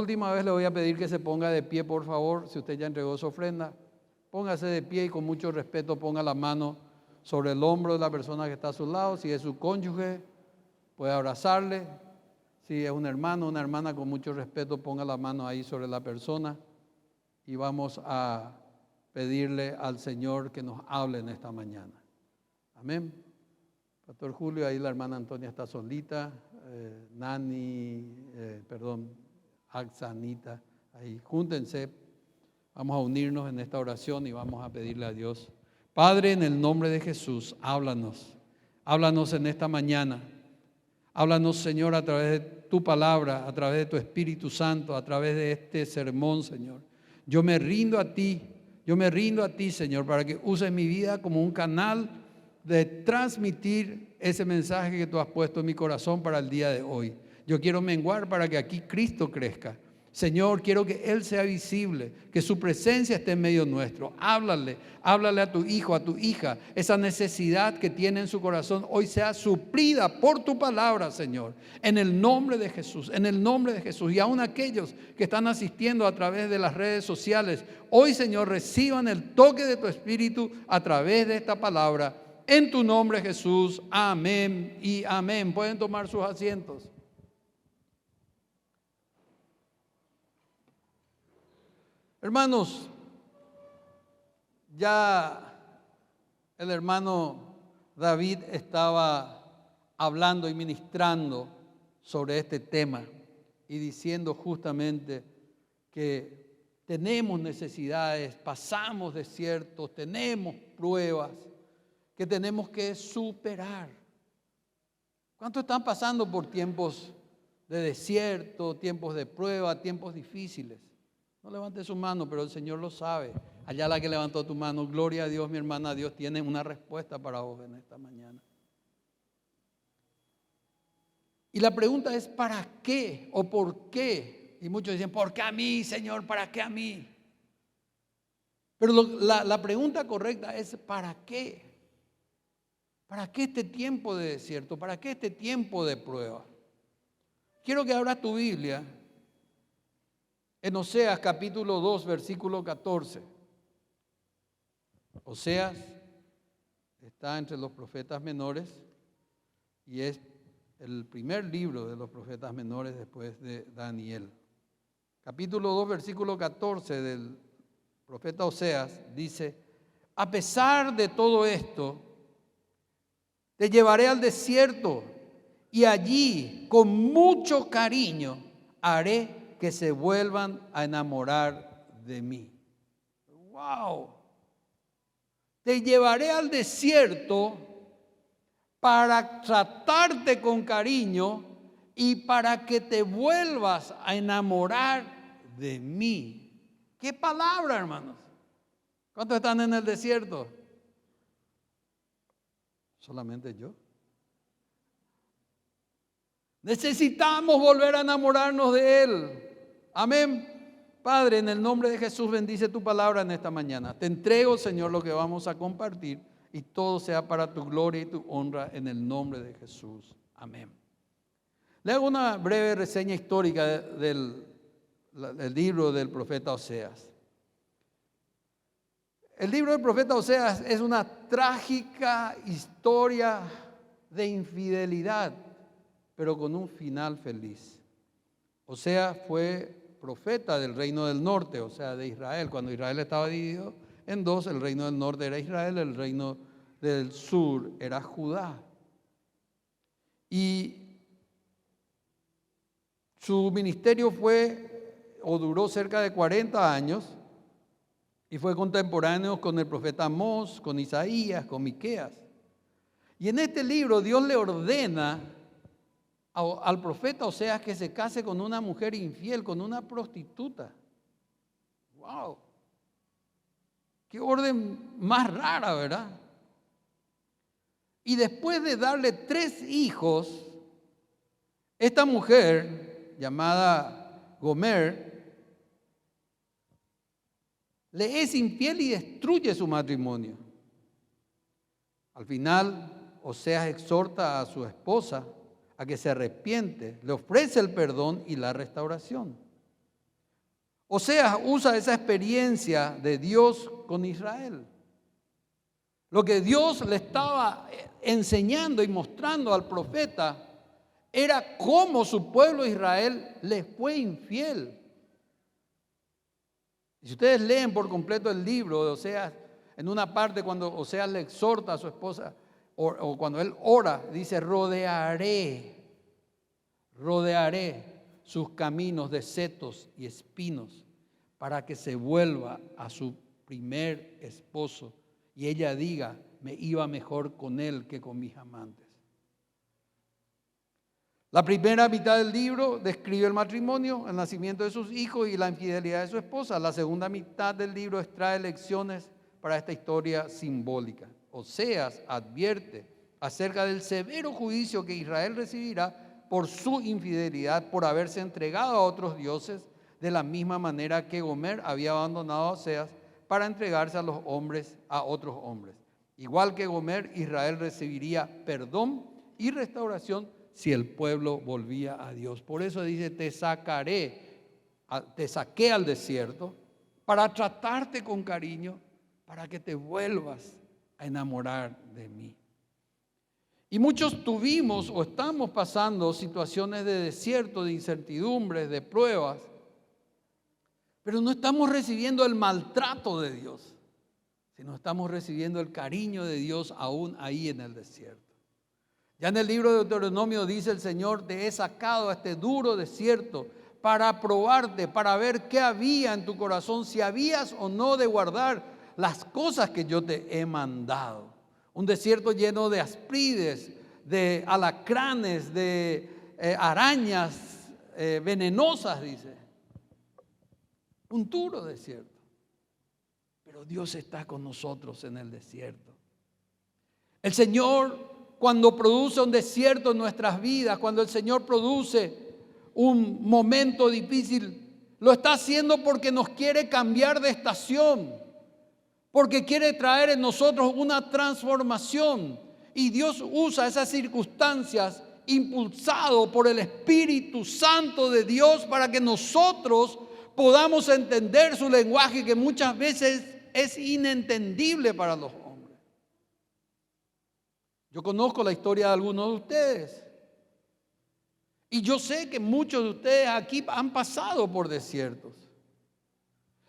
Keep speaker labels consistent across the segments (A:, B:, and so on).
A: última vez le voy a pedir que se ponga de pie, por favor, si usted ya entregó su ofrenda. Póngase de pie y con mucho respeto ponga la mano sobre el hombro de la persona que está a su lado. Si es su cónyuge, puede abrazarle. Si es un hermano o una hermana, con mucho respeto ponga la mano ahí sobre la persona. Y vamos a pedirle al Señor que nos hable en esta mañana. Amén. Pastor Julio, ahí la hermana Antonia está solita. Axanita, ahí júntense. Vamos a unirnos en esta oración y vamos a pedirle a Dios. Padre, en el nombre de Jesús, háblanos. Háblanos en esta mañana. Háblanos, Señor, a través de tu palabra, a través de tu Espíritu Santo, a través de este sermón, Señor. Yo me rindo a ti, Señor, para que uses mi vida como un canal de transmitir ese mensaje que tú has puesto en mi corazón para el día de hoy. Yo quiero menguar para que aquí Cristo crezca. Señor, quiero que Él sea visible, que su presencia esté en medio nuestro. Háblale a tu hijo, a tu hija. Esa necesidad que tiene en su corazón hoy sea suplida por tu palabra, Señor. En el nombre de Jesús, en el nombre de Jesús. Y aún aquellos que están asistiendo a través de las redes sociales, hoy, Señor, reciban el toque de tu Espíritu a través de esta palabra. En tu nombre, Jesús. Amén y amén. Pueden tomar sus asientos. Hermanos, ya el hermano David estaba hablando y ministrando sobre este tema y diciendo justamente que tenemos necesidades, pasamos desiertos, tenemos pruebas que tenemos que superar. ¿Cuántos están pasando por tiempos de desierto, tiempos de prueba, tiempos difíciles? No levante su mano, pero el Señor lo sabe. Allá la que levantó tu mano, gloria a Dios, mi hermana, Dios tiene una respuesta para vos en esta mañana. Y la pregunta es, ¿para qué o por qué? Y muchos dicen, ¿por qué a mí, Señor? ¿Para qué a mí? Pero la pregunta correcta es, ¿para qué? ¿Para qué este tiempo de desierto? ¿Para qué este tiempo de prueba? Quiero que abras tu Biblia en Oseas capítulo 2, versículo 14. Oseas está entre los profetas menores y es el primer libro de los profetas menores después de Daniel. Capítulo 2, versículo 14 del profeta Oseas dice: a pesar de todo esto, te llevaré al desierto y allí con mucho cariño haré que se vuelvan a enamorar de mí. ¡Wow! Te llevaré al desierto para tratarte con cariño y para que te vuelvas a enamorar de mí. ¿Qué palabra, hermanos? ¿Cuántos están en el desierto? ¿Solamente yo? Necesitamos volver a enamorarnos de Él. Amén. Padre, en el nombre de Jesús, bendice tu palabra en esta mañana. Te entrego, Señor, lo que vamos a compartir y todo sea para tu gloria y tu honra en el nombre de Jesús. Amén. Le hago una breve reseña histórica del libro del profeta Oseas. El libro del profeta Oseas es una trágica historia de infidelidad, pero con un final feliz. Oseas fue profeta del reino del norte, o sea, de Israel. Cuando Israel estaba dividido en dos, el reino del norte era Israel, el reino del sur era Judá. Y su ministerio duró cerca de 40 años y fue contemporáneo con el profeta Amós, con Isaías, con Miqueas. Y en este libro Dios le ordena al profeta Oseas que se case con una mujer infiel, con una prostituta. ¡Wow! ¡Qué orden más rara!, ¿verdad? Y después de darle 3 hijos, esta mujer llamada Gomer le es infiel y destruye su matrimonio. Al final, Oseas exhorta a su esposa a que se arrepiente, le ofrece el perdón y la restauración. Oseas usa esa experiencia de Dios con Israel. Lo que Dios le estaba enseñando y mostrando al profeta era cómo su pueblo Israel le fue infiel. Si ustedes leen por completo el libro de Oseas, en una parte cuando Oseas le exhorta a su esposa, o cuando él ora, dice: rodearé sus caminos de setos y espinos para que se vuelva a su primer esposo y ella diga: me iba mejor con él que con mis amantes. La primera mitad del libro describe el matrimonio, el nacimiento de sus hijos y la infidelidad de su esposa. La segunda mitad del libro extrae lecciones para esta historia simbólica. Oseas advierte acerca del severo juicio que Israel recibirá por su infidelidad, por haberse entregado a otros dioses, de la misma manera que Gomer había abandonado a Oseas para entregarse a los hombres, a otros hombres. Igual que Gomer, Israel recibiría perdón y restauración si el pueblo volvía a Dios. Por eso dice: te saqué al desierto para tratarte con cariño, para que te vuelvas a enamorar de mí. Y muchos tuvimos o estamos pasando situaciones de desierto, de incertidumbres, de pruebas, pero no estamos recibiendo el maltrato de Dios, sino estamos recibiendo el cariño de Dios aún ahí en el desierto. Ya en el libro de Deuteronomio dice el Señor: te he sacado a este duro desierto para probarte, para ver qué había en tu corazón, si habías o no de guardar las cosas que yo te he mandado. Un desierto lleno de asprides, de alacranes, de arañas venenosas, dice. Un duro desierto. Pero Dios está con nosotros en el desierto. El Señor, cuando produce un desierto en nuestras vidas, cuando el Señor produce un momento difícil, lo está haciendo porque nos quiere cambiar de estación, porque quiere traer en nosotros una transformación. Y Dios usa esas circunstancias impulsado por el Espíritu Santo de Dios para que nosotros podamos entender su lenguaje, que muchas veces es inentendible para los hombres. Yo conozco la historia de algunos de ustedes. Y yo sé que muchos de ustedes aquí han pasado por desiertos.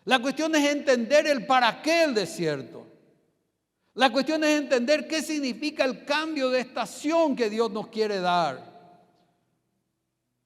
A: La cuestión es entender el para qué el desierto. La cuestión es entender qué significa el cambio de estación que Dios nos quiere dar.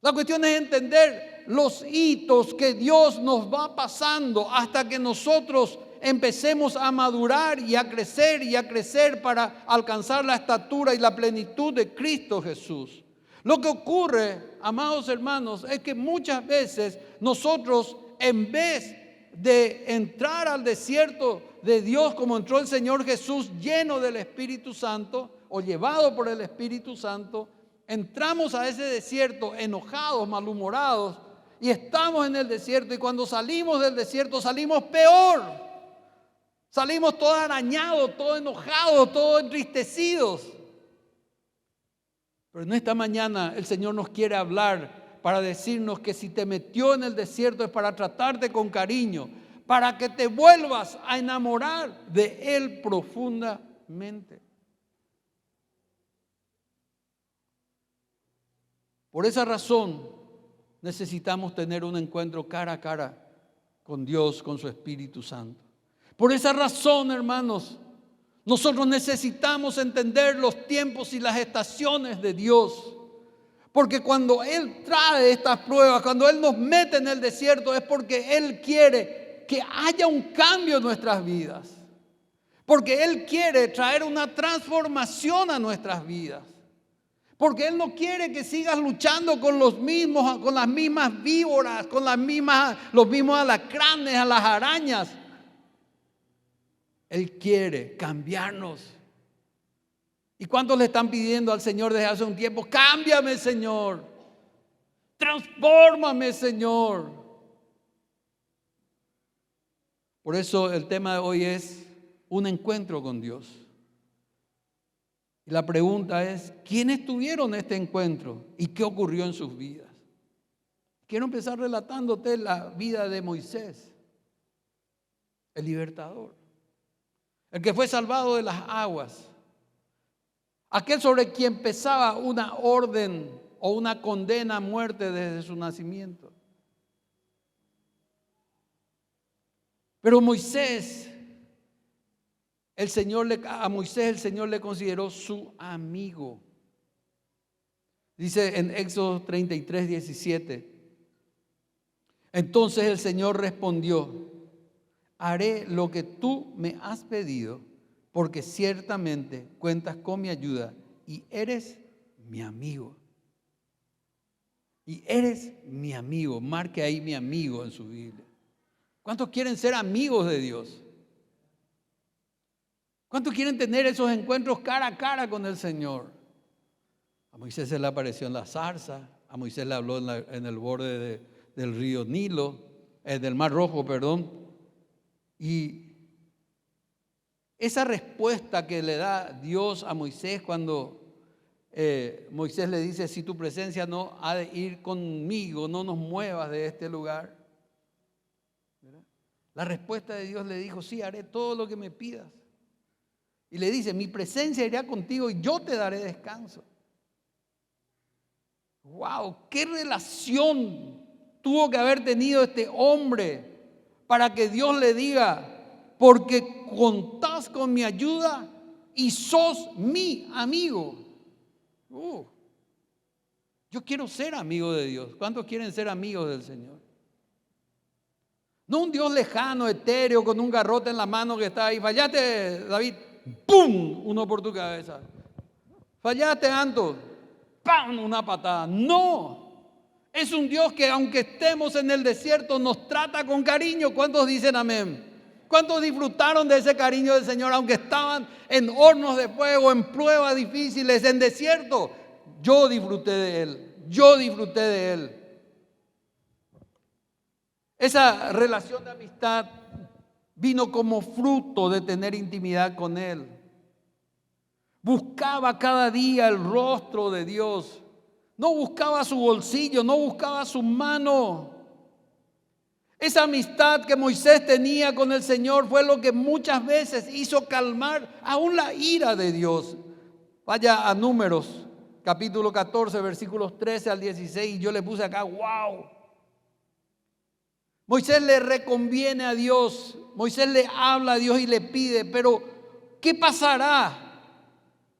A: La cuestión es entender los hitos que Dios nos va pasando hasta que nosotros empecemos a madurar y a crecer para alcanzar la estatura y la plenitud de Cristo Jesús. Lo que ocurre, amados hermanos, es que muchas veces nosotros, en vez de entrar al desierto de Dios como entró el Señor Jesús, lleno del Espíritu Santo o llevado por el Espíritu Santo, entramos a ese desierto enojados, malhumorados, y estamos en el desierto, y cuando salimos del desierto salimos peor. Salimos todos arañados, todos enojados, todos entristecidos. Pero en esta mañana el Señor nos quiere hablar para decirnos que si te metió en el desierto es para tratarte con cariño, para que te vuelvas a enamorar de Él profundamente. Por esa razón necesitamos tener un encuentro cara a cara con Dios, con su Espíritu Santo. Por esa razón, hermanos, nosotros necesitamos entender los tiempos y las estaciones de Dios. Porque cuando Él trae estas pruebas, cuando Él nos mete en el desierto, es porque Él quiere que haya un cambio en nuestras vidas. Porque Él quiere traer una transformación a nuestras vidas. Porque Él no quiere que sigas luchando con las mismas víboras, con los mismos alacranes, a las arañas. Él quiere cambiarnos. ¿Y cuántos le están pidiendo al Señor desde hace un tiempo? Cámbiame, Señor. Transfórmame, Señor. Por eso el tema de hoy es un encuentro con Dios. Y la pregunta es, ¿quiénes tuvieron este encuentro y qué ocurrió en sus vidas? quiero empezar relatándote la vida de Moisés, el libertador, el que fue salvado de las aguas, aquel sobre quien pesaba una orden o una condena a muerte desde su nacimiento. Pero a Moisés el Señor le consideró su amigo. Dice en Éxodo 33, 17. Entonces el Señor respondió: haré lo que tú me has pedido, porque ciertamente cuentas con mi ayuda y eres mi amigo. Y eres mi amigo. Marque ahí mi amigo en su Biblia. ¿Cuántos quieren ser amigos de Dios? ¿Cuántos quieren tener esos encuentros cara a cara con el Señor? A Moisés se le apareció en la zarza, a Moisés le habló en el borde del río Nilo, del Mar Rojo, perdón. Y esa respuesta que le da Dios a Moisés cuando Moisés le dice: si tu presencia no ha de ir conmigo, no nos muevas de este lugar. ¿Verdad? La respuesta de Dios le dijo: sí, haré todo lo que me pidas. Y le dice: mi presencia irá contigo y yo te daré descanso. ¡Wow! ¿Qué relación tuvo que haber tenido este hombre para que Dios le diga: porque contás con mi ayuda y sos mi amigo? Yo quiero ser amigo de Dios. ¿Cuántos quieren ser amigos del Señor? No un Dios lejano, etéreo, con un garrote en la mano que está ahí. Fallaste, David, ¡pum!, uno por tu cabeza. Fallaste, Anto, ¡pam!, una patada. No, es un Dios que aunque estemos en el desierto nos trata con cariño. ¿Cuántos dicen amén? ¿Cuántos disfrutaron de ese cariño del Señor aunque estaban en hornos de fuego, en pruebas difíciles, en desierto? Yo disfruté de Él, yo disfruté de Él. Esa relación de amistad vino como fruto de tener intimidad con Él. Buscaba cada día el rostro de Dios. No buscaba su bolsillo, no buscaba su mano. Esa amistad que Moisés tenía con el Señor fue lo que muchas veces hizo calmar aún la ira de Dios. Vaya a Números, capítulo 14, versículos 13 al 16. Yo le puse acá, wow. Moisés le reconviene a Dios, Moisés le habla a Dios y le pide, pero ¿qué pasará?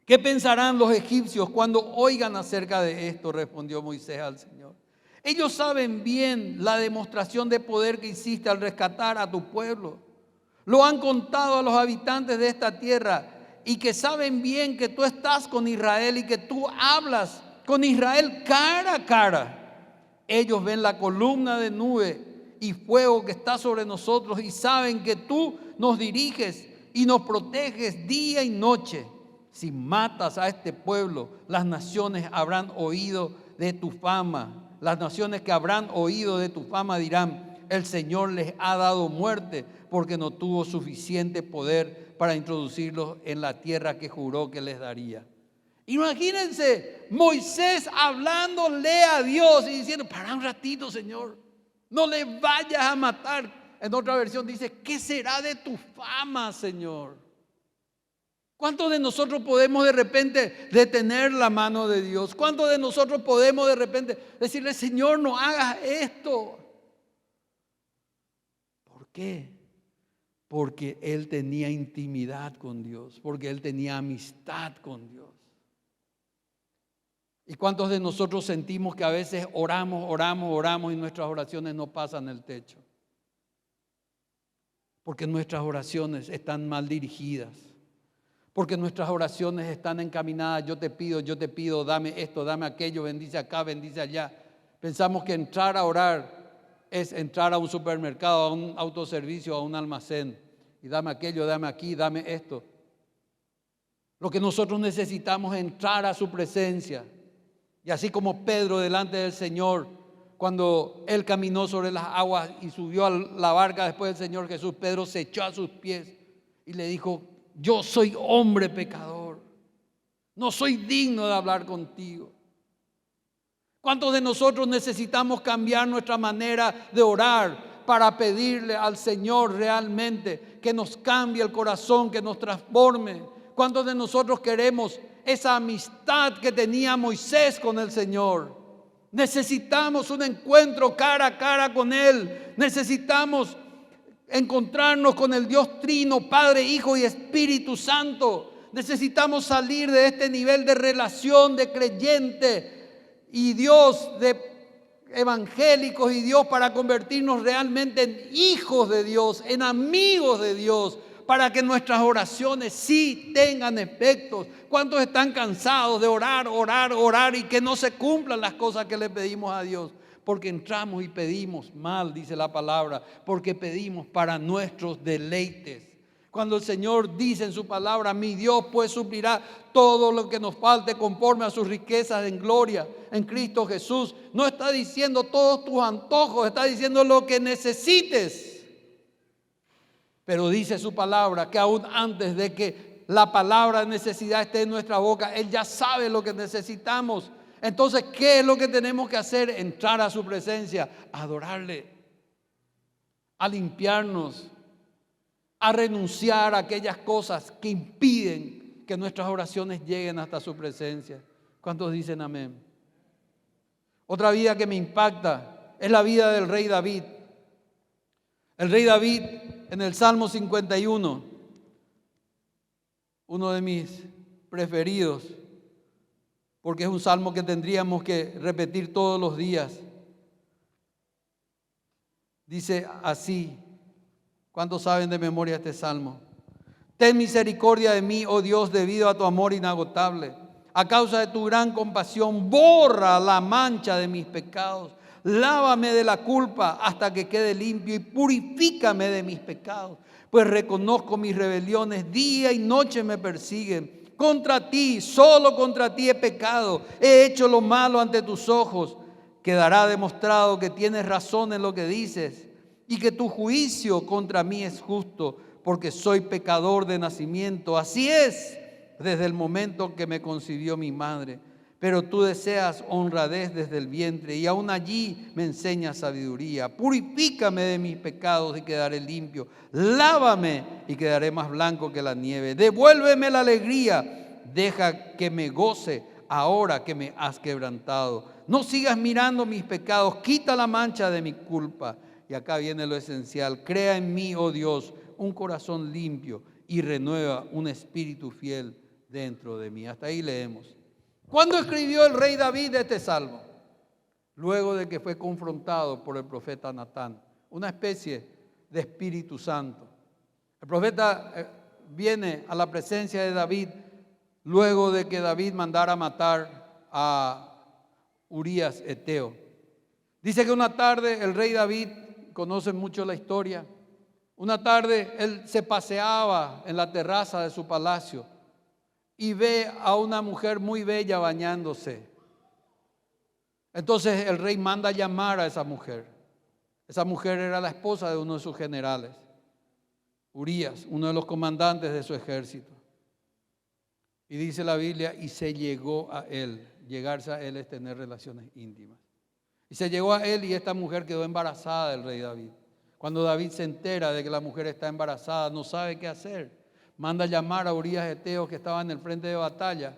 A: ¿Qué pensarán los egipcios cuando oigan acerca de esto? Respondió Moisés al Señor. Ellos saben bien la demostración de poder que hiciste al rescatar a tu pueblo. Lo han contado a los habitantes de esta tierra y que saben bien que tú estás con Israel y que tú hablas con Israel cara a cara. Ellos ven la columna de nube y fuego que está sobre nosotros y saben que tú nos diriges y nos proteges día y noche. Si matas a este pueblo, las naciones habrán oído de tu fama. Las naciones que habrán oído de tu fama dirán: el Señor les ha dado muerte porque no tuvo suficiente poder para introducirlos en la tierra que juró que les daría. Imagínense Moisés hablándole a Dios y diciendo: para un ratito, Señor, no le vayas a matar. En otra versión dice: ¿qué será de tu fama, Señor? ¿Cuántos de nosotros podemos de repente detener la mano de Dios? ¿Cuántos de nosotros podemos de repente decirle: Señor, no hagas esto? ¿Por qué? Porque él tenía intimidad con Dios, porque él tenía amistad con Dios. ¿Y cuántos de nosotros sentimos que a veces oramos y nuestras oraciones no pasan el techo? Porque nuestras oraciones están mal dirigidas. Porque nuestras oraciones están encaminadas: yo te pido, dame esto, dame aquello, bendice acá, bendice allá. Pensamos que entrar a orar es entrar a un supermercado, a un autoservicio, a un almacén. Y dame aquello, dame aquí, dame esto. Lo que nosotros necesitamos es entrar a su presencia. Y así como Pedro delante del Señor, cuando él caminó sobre las aguas y subió a la barca después del Señor Jesús, Pedro se echó a sus pies y le dijo: yo soy hombre pecador, no soy digno de hablar contigo. ¿Cuántos de nosotros necesitamos cambiar nuestra manera de orar para pedirle al Señor realmente que nos cambie el corazón, que nos transforme? ¿Cuántos de nosotros queremos esa amistad que tenía Moisés con el Señor? Necesitamos un encuentro cara a cara con Él. Necesitamos encontrarnos con el Dios Trino, Padre, Hijo y Espíritu Santo. Necesitamos salir de este nivel de relación de creyente y Dios, de evangélicos y Dios, para convertirnos realmente en hijos de Dios, en amigos de Dios, para que nuestras oraciones sí tengan efectos. ¿Cuántos están cansados de orar, orar, orar y que no se cumplan las cosas que le pedimos a Dios? Porque entramos y pedimos mal, dice la palabra, porque pedimos para nuestros deleites. Cuando el Señor dice en su palabra, mi Dios pues suplirá todo lo que nos falte conforme a sus riquezas en gloria en Cristo Jesús. No está diciendo todos tus antojos, está diciendo lo que necesites. Pero dice su palabra que aún antes de que la palabra de necesidad esté en nuestra boca, Él ya sabe lo que necesitamos. Entonces, ¿qué es lo que tenemos que hacer? Entrar a su presencia, a adorarle, a limpiarnos, a renunciar a aquellas cosas que impiden que nuestras oraciones lleguen hasta su presencia. ¿Cuántos dicen amén? Otra vida que me impacta es la vida del rey David. El rey David en el Salmo 51, uno de mis preferidos, porque es un salmo que tendríamos que repetir todos los días. Dice así, ¿cuántos saben de memoria este salmo? Ten misericordia de mí, oh Dios, debido a tu amor inagotable. A causa de tu gran compasión, borra la mancha de mis pecados. Lávame de la culpa hasta que quede limpio y purifícame de mis pecados. Pues reconozco mis rebeliones, día y noche me persiguen. Contra ti, solo contra ti he pecado, he hecho lo malo ante tus ojos. Quedará demostrado que tienes razón en lo que dices y que tu juicio contra mí es justo, porque soy pecador de nacimiento. Así es desde el momento que me concibió mi madre. Pero tú deseas honradez desde el vientre y aún allí me enseñas sabiduría. Purifícame de mis pecados y quedaré limpio. Lávame y quedaré más blanco que la nieve. Devuélveme la alegría. Deja que me goce ahora que me has quebrantado. No sigas mirando mis pecados. Quita la mancha de mi culpa. Y acá viene lo esencial. Crea en mí, oh Dios, un corazón limpio y renueva un espíritu fiel dentro de mí. Hasta ahí leemos. ¿Cuándo escribió el rey David este salmo? Luego de que fue confrontado por el profeta Natán, una especie de Espíritu Santo. El profeta viene a la presencia de David luego de que David mandara matar a Urías Eteo. Dice que una tarde el rey David, conocen mucho la historia, una tarde él se paseaba en la terraza de su palacio y ve a una mujer muy bella bañándose. Entonces el rey manda llamar a esa mujer. Esa mujer era la esposa de uno de sus generales, Urías, uno de los comandantes de su ejército. Y dice la Biblia, y se llegó a él. Llegarse a él es tener relaciones íntimas. Y se llegó a él y esta mujer quedó embarazada del rey David. Cuando David se entera de que la mujer está embarazada, no sabe qué hacer. Manda llamar a Urías Eteo, que estaba en el frente de batalla,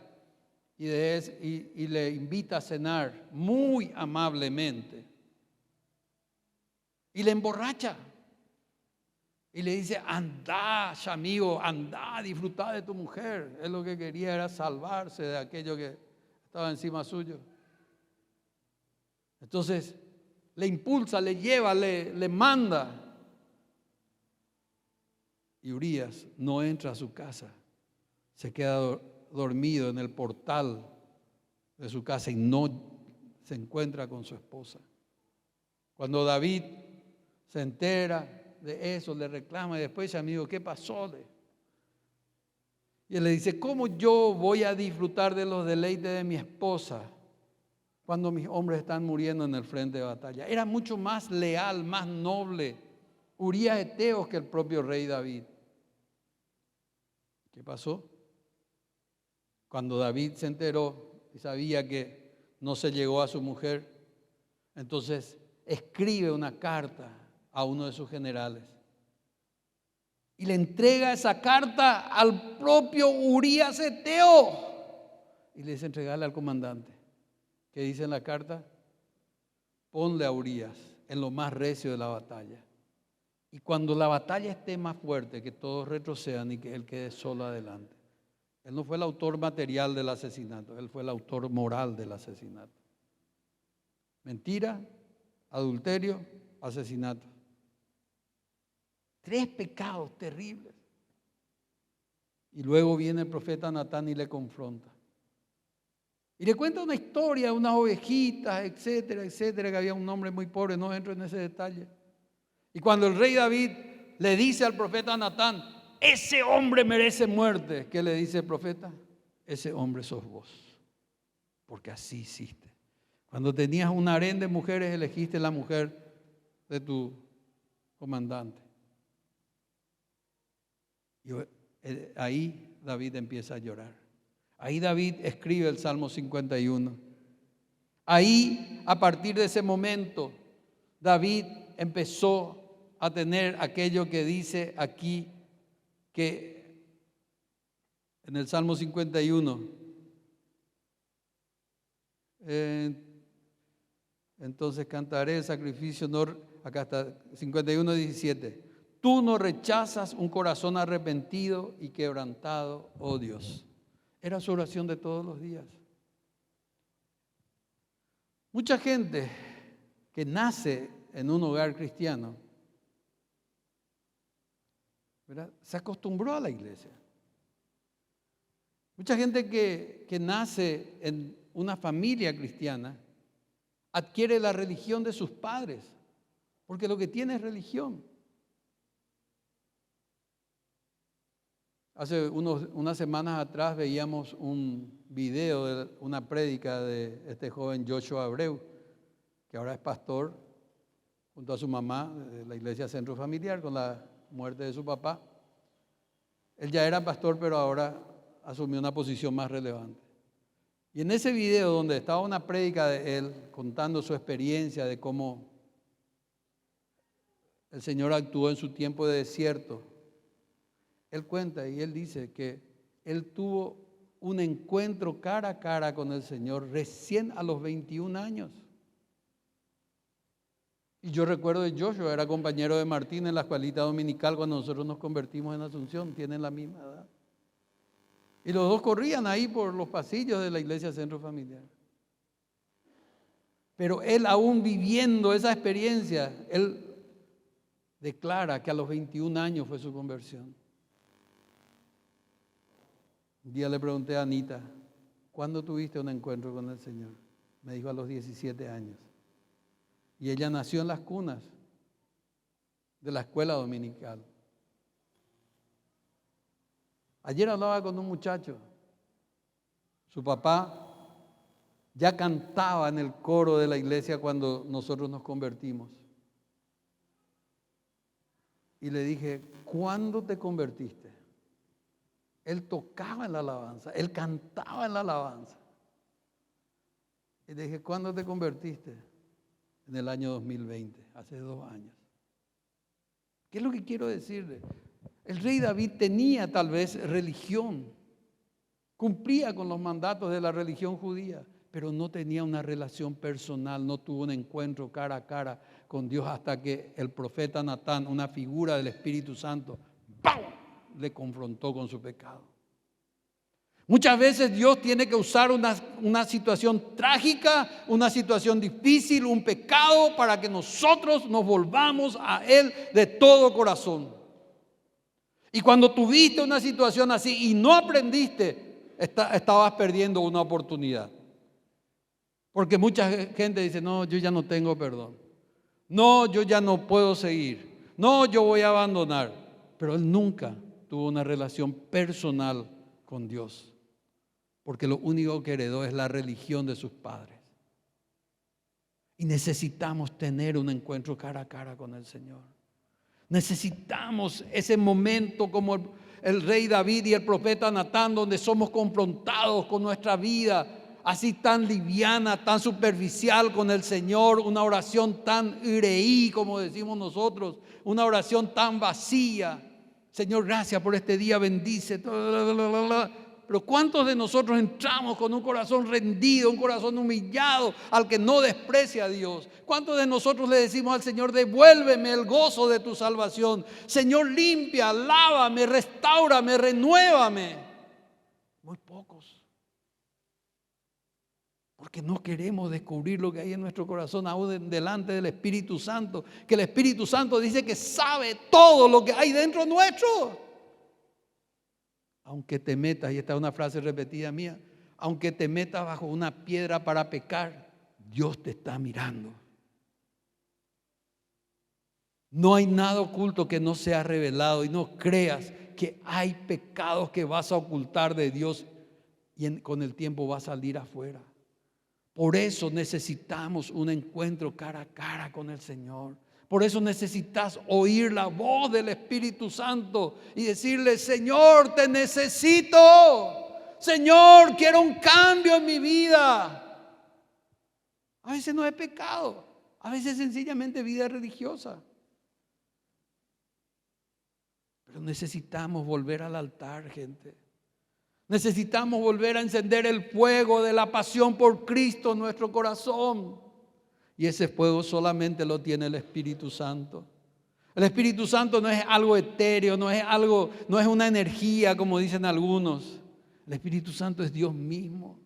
A: y le invita a cenar muy amablemente. Y le emborracha. Y le dice, anda, amigo, anda, disfruta de tu mujer. Él lo que quería era salvarse de aquello que estaba encima suyo. Entonces, le impulsa, le lleva, le manda. Y Urías no entra a su casa, se queda dormido en el portal de su casa y no se encuentra con su esposa. Cuando David se entera de eso, le reclama y después dice, amigo, ¿qué pasó? Y él le dice, ¿cómo yo voy a disfrutar de los deleites de mi esposa cuando mis hombres están muriendo en el frente de batalla? Era mucho más leal, más noble Urías Eteo que el propio rey David. ¿Qué pasó? Cuando David se enteró y sabía que no se llegó a su mujer. Entonces escribe una carta a uno de sus generales y le entrega esa carta al propio Urías Eteo y le dice: entregale al comandante. ¿Qué dice en la carta? Ponle a Urías en lo más recio de la batalla, y cuando la batalla esté más fuerte, que todos retrocedan y que él quede solo adelante. Él no fue el autor material del asesinato, él fue el autor moral del asesinato. Mentira, adulterio, asesinato. 3 pecados terribles. Y luego viene el profeta Natán y le confronta. Y le cuenta una historia, unas ovejitas, etcétera, etcétera, que había un hombre muy pobre, no entro en ese detalle. Y cuando el rey David le dice al profeta Natán: ese hombre merece muerte, ¿qué le dice el profeta? Ese hombre sos vos, porque así hiciste. Cuando tenías un harén de mujeres, elegiste la mujer de tu comandante. Y ahí David empieza a llorar. Ahí David escribe el Salmo 51. Ahí, a partir de ese momento, David empezó a tener aquello que dice aquí, que en el Salmo 51, entonces cantaré el sacrificio, acá está, 51:17. Tú no rechazas un corazón arrepentido y quebrantado, oh Dios. Era su oración de todos los días. Mucha gente que nace en un hogar cristiano, ¿verdad?, se acostumbró a la iglesia. Mucha gente que nace en una familia cristiana adquiere la religión de sus padres, porque lo que tiene es religión. Hace unas semanas atrás veíamos un video de una prédica de este joven Joshua Abreu, que ahora es pastor junto a su mamá de la iglesia Centro Familiar con la muerte de su papá. Él ya era pastor, pero ahora asumió una posición más relevante. Y en ese video donde estaba una prédica de él contando su experiencia de cómo el Señor actuó en su tiempo de desierto, él cuenta y él dice que él tuvo un encuentro cara a cara con el Señor recién a los 21 años. Y yo recuerdo de Joshua, era compañero de Martín en la escuelita dominical cuando nosotros nos convertimos en Asunción, tienen la misma edad. Y los dos corrían ahí por los pasillos de la iglesia Centro Familiar. Pero él, aún viviendo esa experiencia, él declara que a los 21 años fue su conversión. Un día le pregunté a Anita: ¿cuándo tuviste un encuentro con el Señor? Me dijo: a los 17 años. Y ella nació en las cunas de la escuela dominical. Ayer hablaba con un muchacho. Su papá ya cantaba en el coro de la iglesia cuando nosotros nos convertimos. Y le dije: ¿cuándo te convertiste? Él tocaba en la alabanza, él cantaba en la alabanza. Y le dije: ¿cuándo te convertiste? En el año 2020, hace 2 años. ¿Qué es lo que quiero decirle? El rey David tenía tal vez religión, cumplía con los mandatos de la religión judía, pero no tenía una relación personal, no tuvo un encuentro cara a cara con Dios hasta que el profeta Natán, una figura del Espíritu Santo, ¡pam!, le confrontó con su pecado. Muchas veces Dios tiene que usar una situación trágica, una situación difícil, un pecado, para que nosotros nos volvamos a Él de todo corazón. Y cuando tuviste una situación así y no aprendiste, estabas perdiendo una oportunidad. Porque mucha gente dice: no, yo ya no tengo perdón. No, yo ya no puedo seguir. No, yo voy a abandonar. Pero él nunca tuvo una relación personal con Dios, porque lo único que heredó es la religión de sus padres. Y necesitamos tener un encuentro cara a cara con el Señor. Necesitamos ese momento como el rey David y el profeta Natán, donde somos confrontados con nuestra vida. así tan liviana, tan superficial con el Señor, una oración tan ireí, como decimos nosotros, una oración tan vacía. Señor, gracias por este día, bendice. Pero ¿cuántos de nosotros entramos con un corazón rendido, un corazón humillado, al que no desprecia a Dios? ¿Cuántos de nosotros le decimos al Señor, devuélveme el gozo de tu salvación? Señor, limpia, lávame, restáurame, renuévame. Muy pocos. Porque no queremos descubrir lo que hay en nuestro corazón aún delante del Espíritu Santo. Que el Espíritu Santo dice que sabe todo lo que hay dentro nuestro. Aunque te metas, y esta es una frase repetida mía, aunque te metas bajo una piedra para pecar, Dios te está mirando. No hay nada oculto que no sea revelado, y no creas que hay pecados que vas a ocultar de Dios y con el tiempo va a salir afuera. Por eso necesitamos un encuentro cara a cara con el Señor. Por eso necesitas oír la voz del Espíritu Santo y decirle, Señor, te necesito. Señor, quiero un cambio en mi vida. A veces no es pecado, a veces sencillamente vida religiosa. Pero necesitamos volver al altar, gente. Necesitamos volver a encender el fuego de la pasión por Cristo en nuestro corazón. Y ese fuego solamente lo tiene el Espíritu Santo. El Espíritu Santo no es algo etéreo, no es una energía como dicen algunos. El Espíritu Santo es Dios mismo.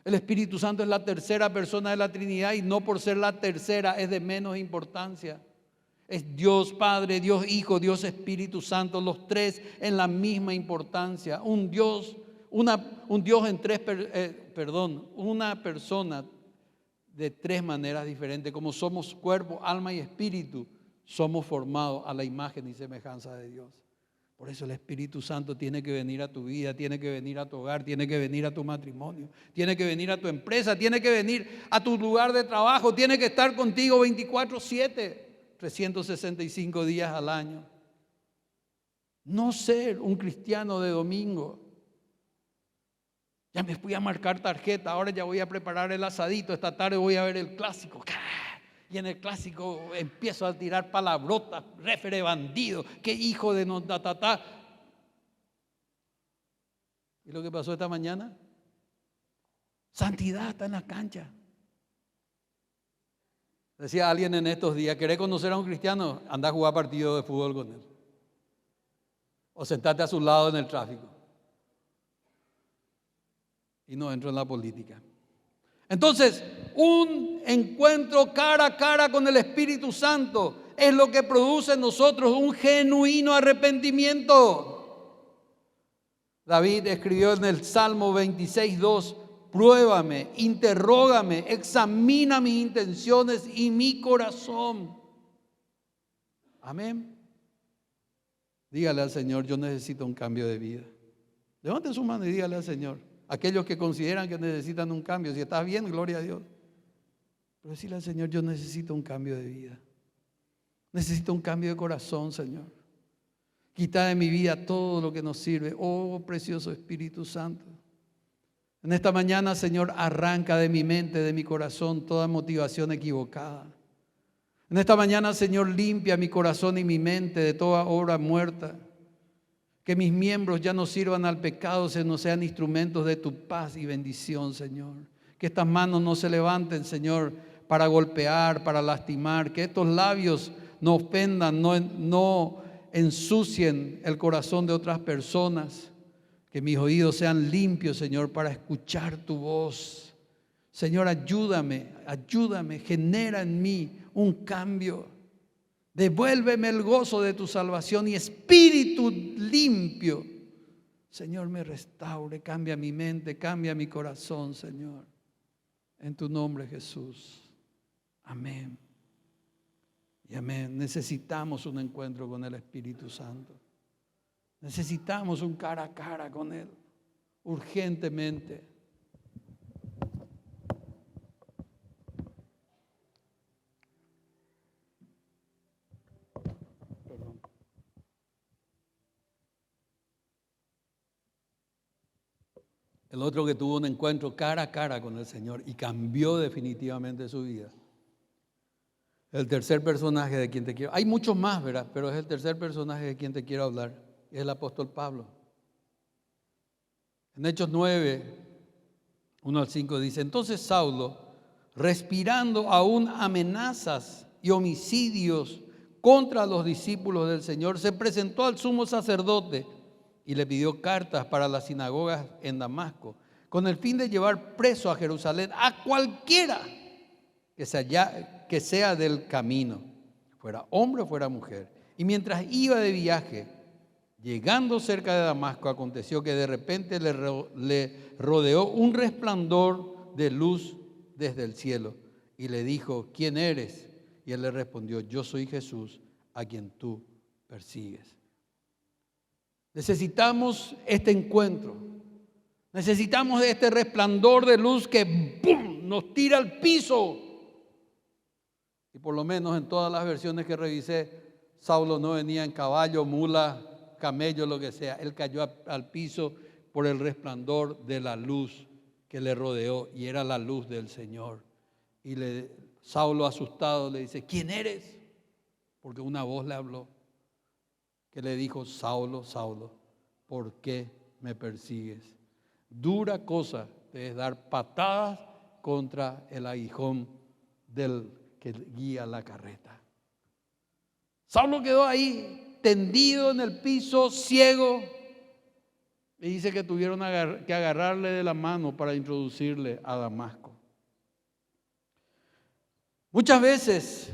A: El Espíritu Santo es la tercera persona de la Trinidad y no por ser la tercera es de menos importancia. Es Dios Padre, Dios Hijo, Dios Espíritu Santo, los tres en la misma importancia. Un Dios en tres, una persona de tres maneras diferentes. Como somos cuerpo, alma y espíritu, somos formados a la imagen y semejanza de Dios. Por eso el Espíritu Santo tiene que venir a tu vida, tiene que venir a tu hogar, tiene que venir a tu matrimonio, tiene que venir a tu empresa, tiene que venir a tu lugar de trabajo, tiene que estar contigo 24/7. 365 días al año. No ser un cristiano de domingo. Ya me fui a marcar tarjeta, ahora ya voy a preparar el asadito, esta tarde voy a ver el clásico. Y en el clásico empiezo a tirar palabrotas, refere bandido, qué hijo de no ta. ¿Y lo que pasó esta mañana? Santidad está en la cancha. Decía alguien en estos días, ¿querés conocer a un cristiano? Anda a jugar partido de fútbol con él. O sentate a su lado en el tráfico. Y no entro en la política. Entonces, un encuentro cara a cara con el Espíritu Santo es lo que produce en nosotros un genuino arrepentimiento. David escribió en el Salmo 26:2, pruébame, interrógame, examina mis intenciones y mi corazón. Amén. Dígale al Señor, yo necesito un cambio de vida. Levante su mano y dígale al Señor. Aquellos que consideran que necesitan un cambio, si estás bien, gloria a Dios. Pero decirle al Señor, yo necesito un cambio de vida. Necesito un cambio de corazón, Señor. Quita de mi vida todo lo que nos sirve. Oh, precioso Espíritu Santo. En esta mañana, Señor, arranca de mi mente, de mi corazón, toda motivación equivocada. En esta mañana, Señor, limpia mi corazón y mi mente de toda obra muerta. Que mis miembros ya no sirvan al pecado, sino sean instrumentos de tu paz y bendición, Señor. Que estas manos no se levanten, Señor, para golpear, para lastimar. Que estos labios no ofendan, no ensucien el corazón de otras personas. Que mis oídos sean limpios, Señor, para escuchar tu voz. Señor, ayúdame, genera en mí un cambio. Devuélveme el gozo de tu salvación y espíritu limpio. Señor, me restaure, cambia mi mente, cambia mi corazón, Señor. En tu nombre, Jesús. Amén. Y amén. Necesitamos un encuentro con el Espíritu Santo. Necesitamos un cara a cara con Él, urgentemente. El otro que tuvo un encuentro cara a cara con el Señor y cambió definitivamente su vida. El tercer personaje de quien te quiero, hay muchos más, ¿verdad? Pero es el tercer personaje de quien te quiero hablar, es el apóstol Pablo. En Hechos 9, 1 al 5 dice: entonces Saulo, respirando aún amenazas y homicidios contra los discípulos del Señor, se presentó al sumo sacerdote y le pidió cartas para las sinagogas en Damasco, con el fin de llevar preso a Jerusalén a cualquiera que sea del camino, fuera hombre o fuera mujer. Y mientras iba de viaje, llegando cerca de Damasco, aconteció que de repente le rodeó un resplandor de luz desde el cielo y le dijo: ¿quién eres? Y él le respondió: yo soy Jesús, a quien tú persigues. Necesitamos este encuentro. Necesitamos este resplandor de luz que ¡pum!, nos tira al piso. Y por lo menos en todas las versiones que revisé, Saulo no venía en caballo, mula, camello, lo que sea. Él cayó al piso por el resplandor de la luz que le rodeó, y era la luz del Señor. Y Saulo, asustado, le dice: ¿quién eres? Porque una voz le habló que le dijo: Saulo, Saulo, ¿por qué me persigues? Dura cosa te es dar patadas contra el aguijón del que guía la carreta. Saulo quedó ahí, tendido en el piso, ciego, y dice que tuvieron que agarrarle de la mano para introducirle a Damasco. Muchas veces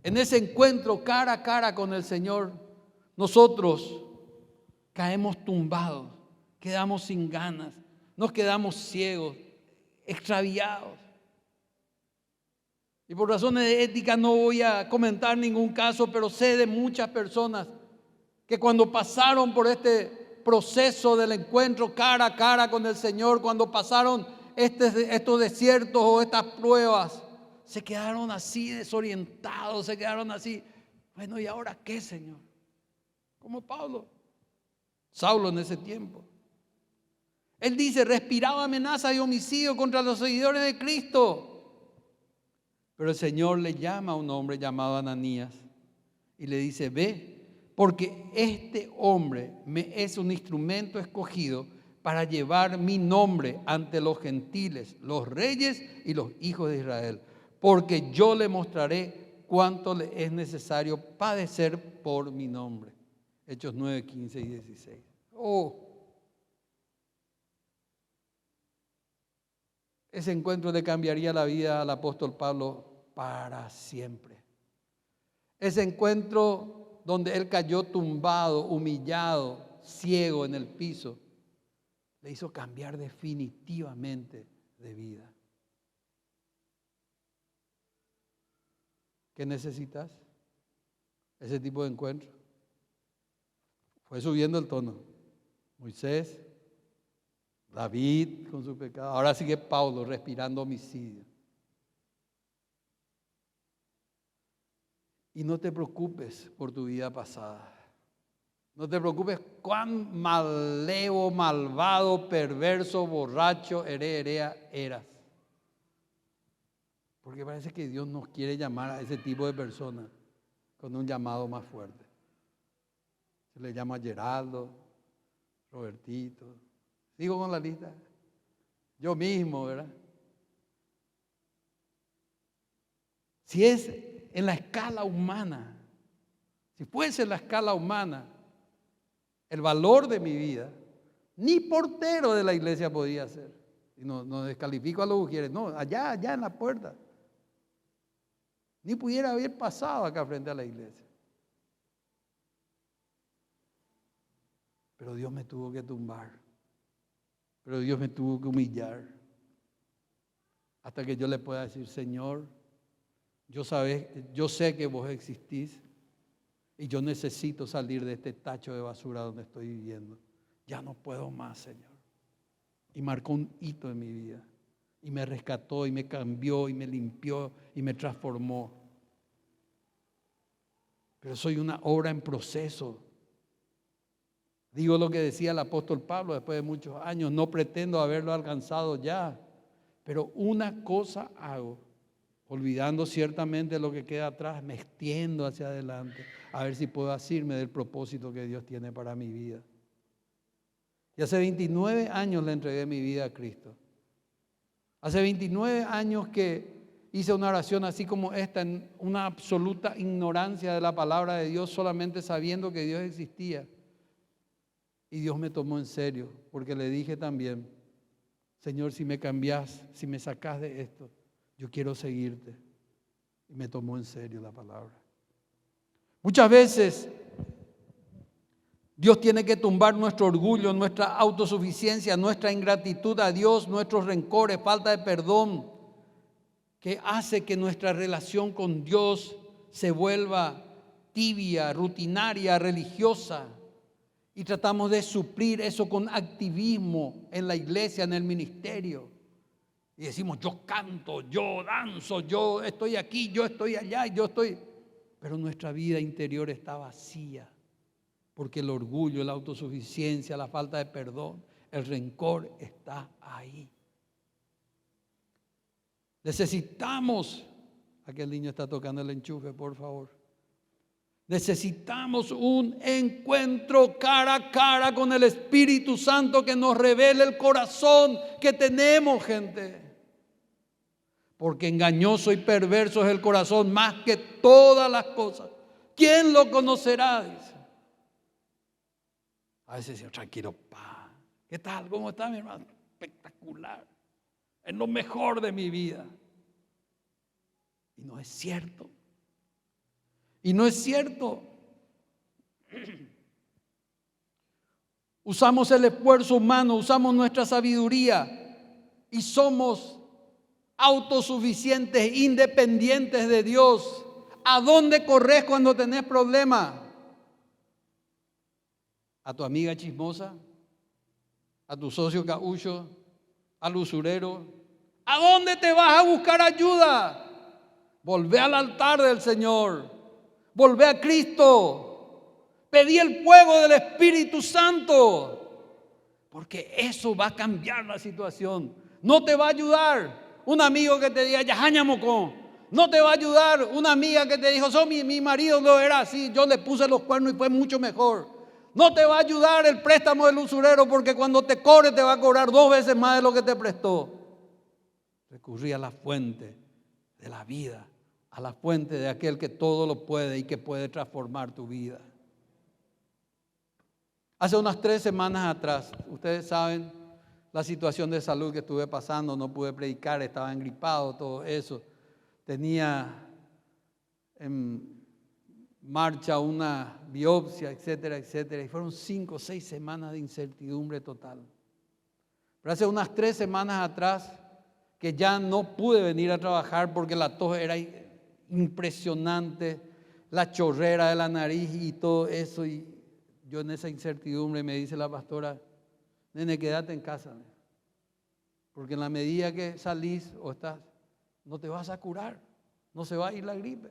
A: en ese encuentro cara a cara con el Señor, nosotros caemos tumbados, quedamos sin ganas, nos quedamos ciegos, extraviados. Y por razones de ética no voy a comentar ningún caso, pero sé de muchas personas que cuando pasaron por este proceso del encuentro cara a cara con el Señor, cuando pasaron estos desiertos o estas pruebas, se quedaron así desorientados, se quedaron así: bueno, ¿y ahora qué, Señor? Como Saulo en ese tiempo. Él dice: respiraba amenazas y homicidio contra los seguidores de Cristo. Pero el Señor le llama a un hombre llamado Ananías y le dice: ve, porque este hombre me es un instrumento escogido para llevar mi nombre ante los gentiles, los reyes y los hijos de Israel, porque yo le mostraré cuánto le es necesario padecer por mi nombre. Hechos 9, 15 y 16. Ese encuentro le cambiaría la vida al apóstol Pablo para siempre. Ese encuentro donde él cayó tumbado, humillado, ciego en el piso, le hizo cambiar definitivamente de vida. ¿Qué necesitas? Ese tipo de encuentro. Fue subiendo el tono. Moisés, David con su pecado. Ahora sigue Pablo respirando homicidio. Y no te preocupes por tu vida pasada. No te preocupes cuán malevo, malvado, perverso, borracho, herea eras. Porque parece que Dios nos quiere llamar a ese tipo de personas con un llamado más fuerte. Se le llama Geraldo, Robertito. Sigo con la lista. Yo mismo, ¿verdad? Si es en la escala humana, si fuese en la escala humana, el valor de mi vida, ni portero de la iglesia podía ser. Y no descalifico a los mujeres, no, allá en la puerta. Ni pudiera haber pasado acá frente a la iglesia. Pero Dios me tuvo que tumbar. Pero Dios me tuvo que humillar. Hasta que yo le pueda decir: Señor, yo sé que vos existís y yo necesito salir de este tacho de basura donde estoy viviendo. Ya no puedo más, Señor. Y marcó un hito en mi vida. Y me rescató y me cambió y me limpió y me transformó. Pero soy una obra en proceso. Digo lo que decía el apóstol Pablo después de muchos años, no pretendo haberlo alcanzado ya, pero una cosa hago, olvidando ciertamente lo que queda atrás, me extiendo hacia adelante, a ver si puedo asirme del propósito que Dios tiene para mi vida. Y hace 29 años le entregué mi vida a Cristo. Hace 29 años que hice una oración así como esta, en una absoluta ignorancia de la palabra de Dios, solamente sabiendo que Dios existía. Y Dios me tomó en serio, porque le dije también, Señor, si me cambias, si me sacas de esto, yo quiero seguirte. Y me tomó en serio la palabra. Muchas veces Dios tiene que tumbar nuestro orgullo, nuestra autosuficiencia, nuestra ingratitud a Dios, nuestros rencores, falta de perdón, que hace que nuestra relación con Dios se vuelva tibia, rutinaria, religiosa. Y tratamos de suplir eso con activismo en la iglesia, en el ministerio. Y decimos, yo canto, yo danzo, yo estoy aquí, yo estoy allá, yo estoy... Pero nuestra vida interior está vacía. Porque el orgullo, la autosuficiencia, la falta de perdón, el rencor está ahí. Necesitamos, aquel niño está tocando el enchufe, por favor. Necesitamos un encuentro cara a cara con el Espíritu Santo que nos revele el corazón que tenemos, gente. Porque engañoso y perverso es el corazón más que todas las cosas. ¿Quién lo conocerá? Dice. A veces dice, tranquilo, pa. ¿Qué tal? ¿Cómo está mi hermano? Espectacular. Es lo mejor de mi vida. Y no es cierto. Y no es cierto. Usamos el esfuerzo humano, usamos nuestra sabiduría y somos autosuficientes, independientes de Dios. ¿A dónde corres cuando tenés problemas? ¿A tu amiga chismosa? ¿A tu socio caúcho? ¿Al usurero? ¿A dónde te vas a buscar ayuda? Volvé al altar del Señor. Volvé a Cristo. Pedí el fuego del Espíritu Santo. Porque eso va a cambiar la situación. No te va a ayudar un amigo que te diga, ya mocó. No te va a ayudar una amiga que te dijo, mi marido no era así, yo le puse los cuernos y fue mucho mejor. No te va a ayudar el préstamo del usurero, porque cuando te cobre te va a cobrar 2 veces más de lo que te prestó. Recurrí a la fuente de la vida, a la fuente de aquel que todo lo puede y que puede transformar tu vida. Hace unas 3 semanas atrás, ustedes saben la situación de salud que estuve pasando, no pude predicar, estaba engripado, todo eso. Tenía en marcha una biopsia, etcétera, etcétera. Y fueron 5 o 6 semanas de incertidumbre total. Pero hace unas 3 semanas atrás, que ya no pude venir a trabajar porque la tos era impresionante, la chorrera de la nariz y todo eso. Y yo en esa incertidumbre me dice la pastora, nene, quédate en casa. Porque en la medida que salís o estás, no te vas a curar, no se va a ir la gripe.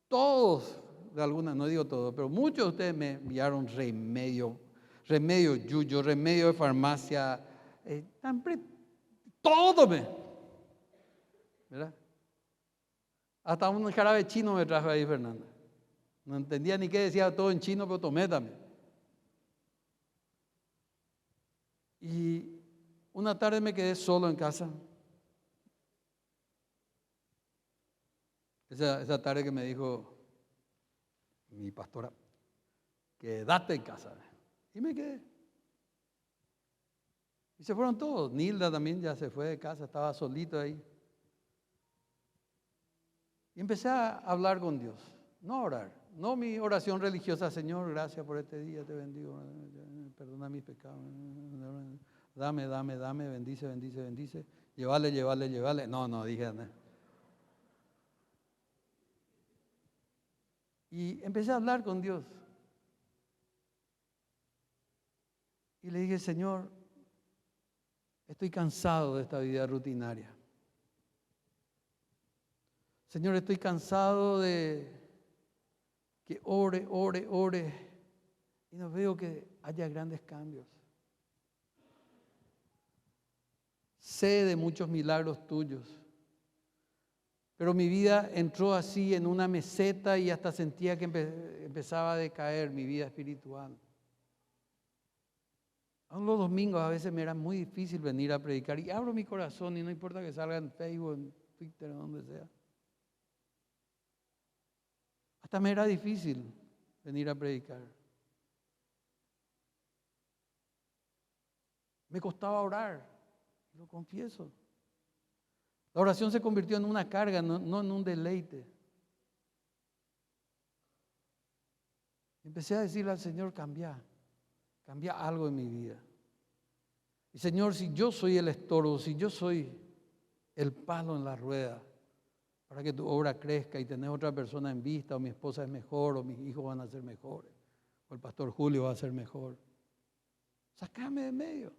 A: Todos, de algunas, no digo todos, pero muchos de ustedes me enviaron remedio yuyo, remedio de farmacia, todo ¿verdad? Hasta un jarabe chino me trajo ahí Fernanda. No entendía ni qué decía todo en chino, pero tomé también. Y una tarde me quedé solo en casa. Esa tarde que me dijo mi pastora, quédate en casa. Y me quedé. Y se fueron todos. Nilda también ya se fue de casa, estaba solito ahí. Y empecé a hablar con Dios, no a orar, no mi oración religiosa, Señor, gracias por este día, te bendigo, perdona mis pecados, dame, bendice, llévale. No, dije nada. Y empecé a hablar con Dios. Y le dije, Señor, estoy cansado de esta vida rutinaria. Señor, estoy cansado de que ore y no veo que haya grandes cambios. Sé de muchos milagros tuyos, pero mi vida entró así en una meseta y hasta sentía que empezaba a decaer mi vida espiritual. Aún los domingos a veces me era muy difícil venir a predicar y abro mi corazón y no importa que salga en Facebook, en Twitter, en donde sea. Hasta me era difícil venir a predicar. Me costaba orar, lo confieso. La oración se convirtió en una carga, no en un deleite. Empecé a decirle al Señor, cambia algo en mi vida. Y Señor, si yo soy el estorbo, si yo soy el palo en la rueda para que tu obra crezca y tenés otra persona en vista, o mi esposa es mejor, o mis hijos van a ser mejores, o el pastor Julio va a ser mejor, sácame de medio.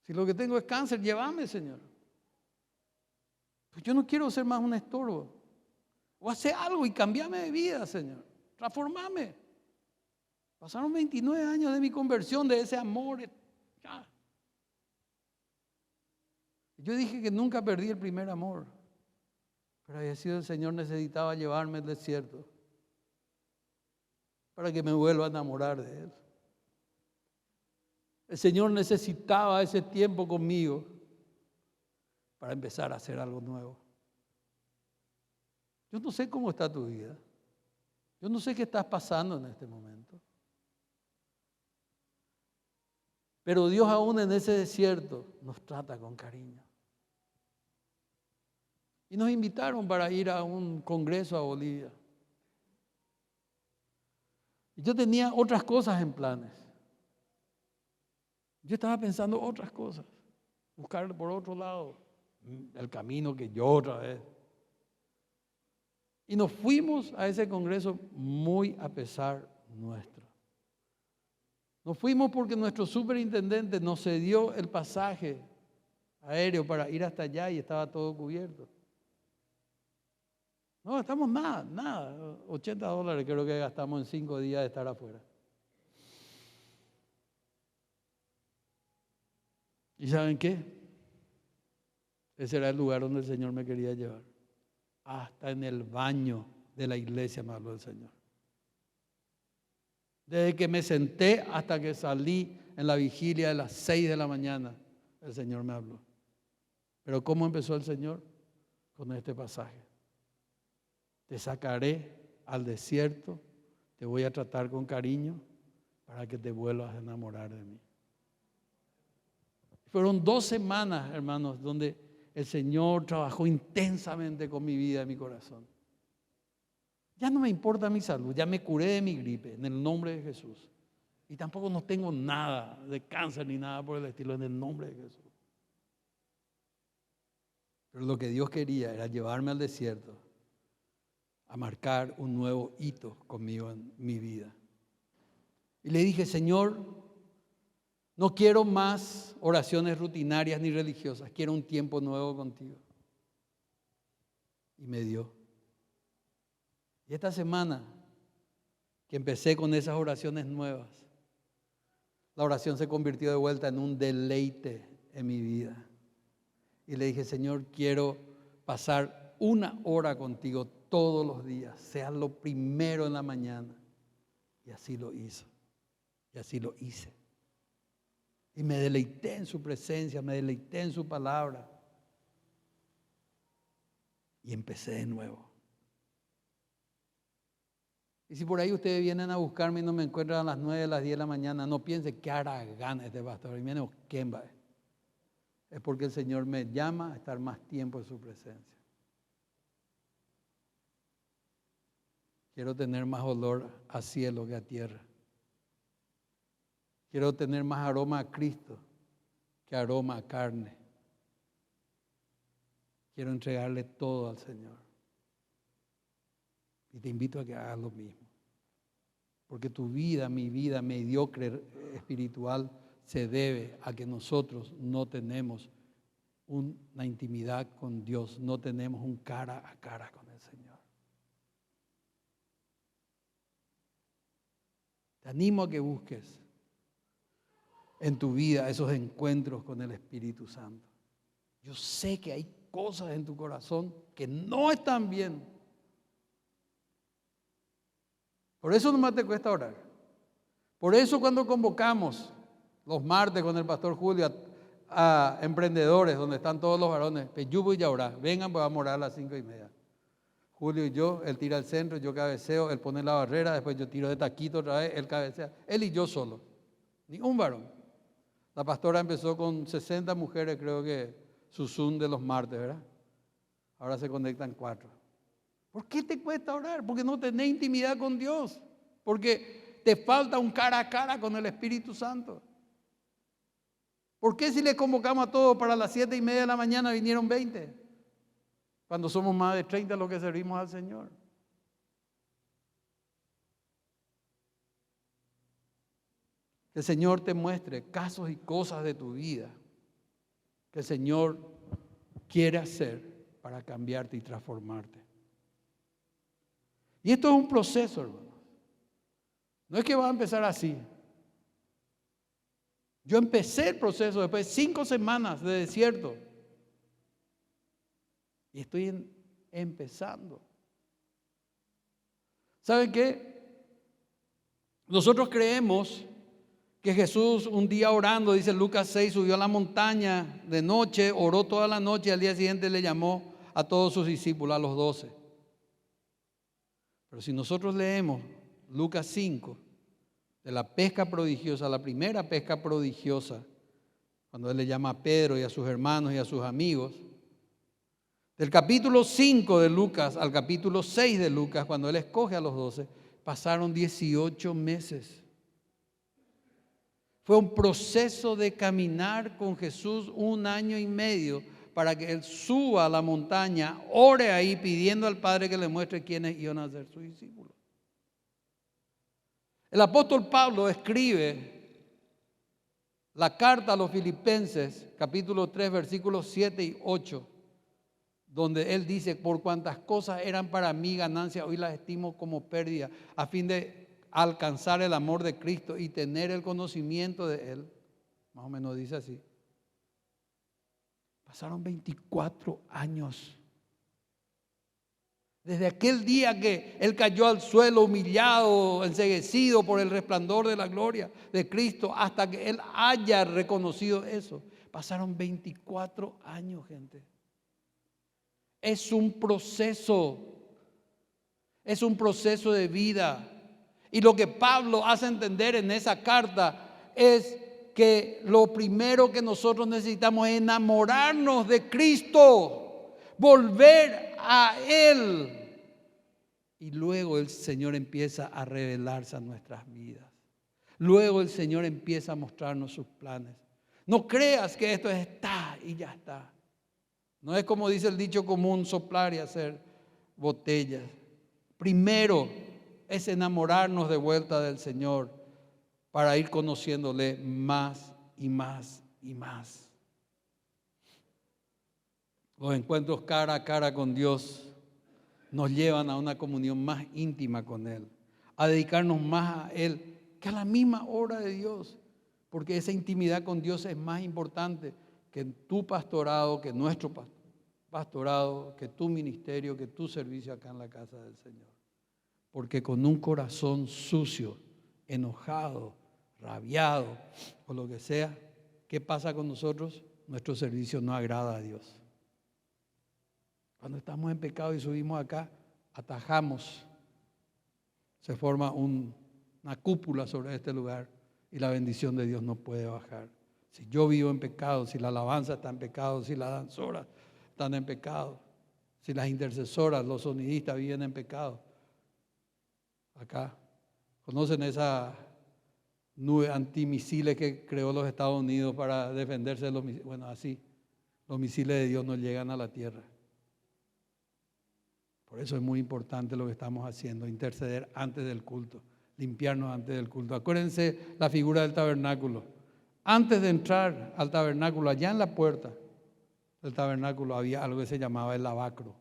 A: Si lo que tengo es cáncer, llévame, Señor. Pues yo no quiero ser más un estorbo. O hacer algo y cambiame de vida, Señor. Transformame. Pasaron 29 años de mi conversión, de ese amor. Ya. Yo dije que nunca perdí el primer amor. Pero había sido el Señor necesitaba llevarme al desierto para que me vuelva a enamorar de Él. El Señor necesitaba ese tiempo conmigo para empezar a hacer algo nuevo. Yo no sé cómo está tu vida. Yo no sé qué estás pasando en este momento. Pero Dios aún en ese desierto nos trata con cariño. Y nos invitaron para ir a un congreso a Bolivia. Y yo tenía otras cosas en planes. Yo estaba pensando otras cosas. Buscar por otro lado el camino que yo otra vez. Y nos fuimos a ese congreso muy a pesar nuestro. Nos fuimos porque nuestro superintendente nos cedió el pasaje aéreo para ir hasta allá y estaba todo cubierto. No gastamos nada. $80 creo que gastamos en 5 días de estar afuera. ¿Y saben qué? Ese era el lugar donde el Señor me quería llevar. Hasta en el baño de la iglesia me habló el Señor. Desde que me senté hasta que salí en la vigilia de las 6 de la mañana, el Señor me habló. Pero ¿cómo empezó el Señor? Con este pasaje. Te sacaré al desierto, te voy a tratar con cariño para que te vuelvas a enamorar de mí. Fueron 2 semanas, hermanos, donde el Señor trabajó intensamente con mi vida y mi corazón. Ya no me importa mi salud, ya me curé de mi gripe en el nombre de Jesús. Y tampoco no tengo nada de cáncer ni nada por el estilo en el nombre de Jesús. Pero lo que Dios quería era llevarme al desierto a marcar un nuevo hito conmigo en mi vida. Y le dije, Señor, no quiero más oraciones rutinarias ni religiosas, quiero un tiempo nuevo contigo. Y me dio. Y esta semana que empecé con esas oraciones nuevas, la oración se convirtió de vuelta en un deleite en mi vida. Y le dije, Señor, quiero pasar 1 hora contigo todos los días, sea lo primero en la mañana. Y así lo hizo. Y así lo hice. Y me deleité en su presencia, me deleité en su palabra. Y empecé de nuevo. Y si por ahí ustedes vienen a buscarme y no me encuentran a las 9, a las 10 de la mañana, no piensen que hará gana este pastor. Y viene Kemba. Es porque el Señor me llama a estar más tiempo en su presencia. Quiero tener más olor a cielo que a tierra. Quiero tener más aroma a Cristo que aroma a carne. Quiero entregarle todo al Señor. Y te invito a que hagas lo mismo. Porque tu vida, mi vida mediocre espiritual, se debe a que nosotros no tenemos una intimidad con Dios, no tenemos un cara a cara con el Señor. Te animo a que busques en tu vida esos encuentros con el Espíritu Santo. Yo sé que hay cosas en tu corazón que no están bien. Por eso nomás te cuesta orar. Por eso cuando convocamos los martes con el pastor Julio a emprendedores, donde están todos los varones, Peyubo y Yaurá, vengan, pues vamos a orar a las 5:30. Julio y yo, él tira al centro, yo cabeceo, él pone la barrera, después yo tiro de taquito otra vez, él cabecea, él y yo solo, ni un varón. La pastora empezó con 60 mujeres, creo que su Zoom de los martes, ¿verdad? Ahora se conectan 4. ¿Por qué te cuesta orar? Porque no tenés intimidad con Dios, porque te falta un cara a cara con el Espíritu Santo. ¿Por qué si le convocamos a todos para las 7:30 de la mañana vinieron 20? Cuando somos más de 30 los que servimos al Señor. Que el Señor te muestre casos y cosas de tu vida que el Señor quiere hacer para cambiarte y transformarte. Y esto es un proceso, hermanos. No es que va a empezar así. Yo empecé el proceso después de 5 semanas de desierto. Y estoy empezando. ¿Saben qué? Nosotros creemos que Jesús un día orando, dice Lucas 6, subió a la montaña de noche, oró toda la noche y al día siguiente le llamó a todos sus discípulos, a los 12. Pero si nosotros leemos Lucas 5, de la pesca prodigiosa, la primera pesca prodigiosa, cuando Él le llama a Pedro y a sus hermanos y a sus amigos, del capítulo 5 de Lucas al capítulo 6 de Lucas, cuando Él escoge a los 12, pasaron 18 meses. Fue un proceso de caminar con Jesús 1 año y medio para que Él suba a la montaña, ore ahí pidiendo al Padre que le muestre quiénes iban a ser sus discípulos. El apóstol Pablo escribe la carta a los Filipenses, capítulo 3, versículos 7 y 8, donde él dice: por cuantas cosas eran para mí ganancia, hoy las estimo como pérdida, a fin de alcanzar el amor de Cristo y tener el conocimiento de Él. Más o menos dice así. Pasaron 24 años. Desde aquel día que Él cayó al suelo humillado, enceguecido por el resplandor de la gloria de Cristo, hasta que Él haya reconocido eso. Pasaron 24 años, gente. Es un proceso de vida. Y lo que Pablo hace entender en esa carta es que lo primero que nosotros necesitamos es enamorarnos de Cristo, volver a Él. Y luego el Señor empieza a revelarse a nuestras vidas. Luego el Señor empieza a mostrarnos sus planes. No creas que esto está y ya está. No es como dice el dicho común, soplar y hacer botellas. Primero es enamorarnos de vuelta del Señor para ir conociéndole más y más y más. Los encuentros cara a cara con Dios nos llevan a una comunión más íntima con Él, a dedicarnos más a Él que a la misma obra de Dios, porque esa intimidad con Dios es más importante que tu pastorado, que nuestro pastorado, que tu ministerio, que tu servicio acá en la casa del Señor. Porque con un corazón sucio, enojado, rabiado o lo que sea, ¿qué pasa con nosotros? Nuestro servicio no agrada a Dios. Cuando estamos en pecado y subimos acá, atajamos. Se forma una cúpula sobre este lugar y la bendición de Dios no puede bajar. Si yo vivo en pecado, si la alabanza está en pecado, si las danzoras están en pecado, si las intercesoras, los sonidistas viven en pecado. Acá, ¿conocen esa nube antimisiles que creó los Estados Unidos para defenderse de los misiles? Bueno, así, los misiles de Dios no llegan a la tierra. Por eso es muy importante lo que estamos haciendo, interceder antes del culto, limpiarnos antes del culto. Acuérdense la figura del tabernáculo. Antes de entrar al tabernáculo, allá en la puerta del tabernáculo había algo que se llamaba el lavacro.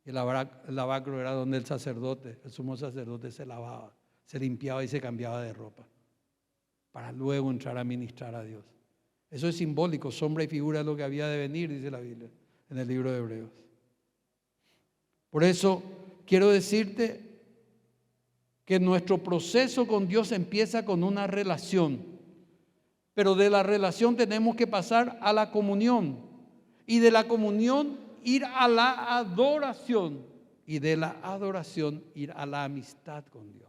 A: El lavacro era donde el sacerdote, el sumo sacerdote, se lavaba, se limpiaba y se cambiaba de ropa para luego entrar a ministrar a Dios. Eso es simbólico, sombra y figura de lo que había de venir, dice la Biblia en el libro de Hebreos. Por eso quiero decirte que nuestro proceso con Dios empieza con una relación, pero de la relación tenemos que pasar a la comunión y de la comunión ir a la adoración y de la adoración ir a la amistad con Dios.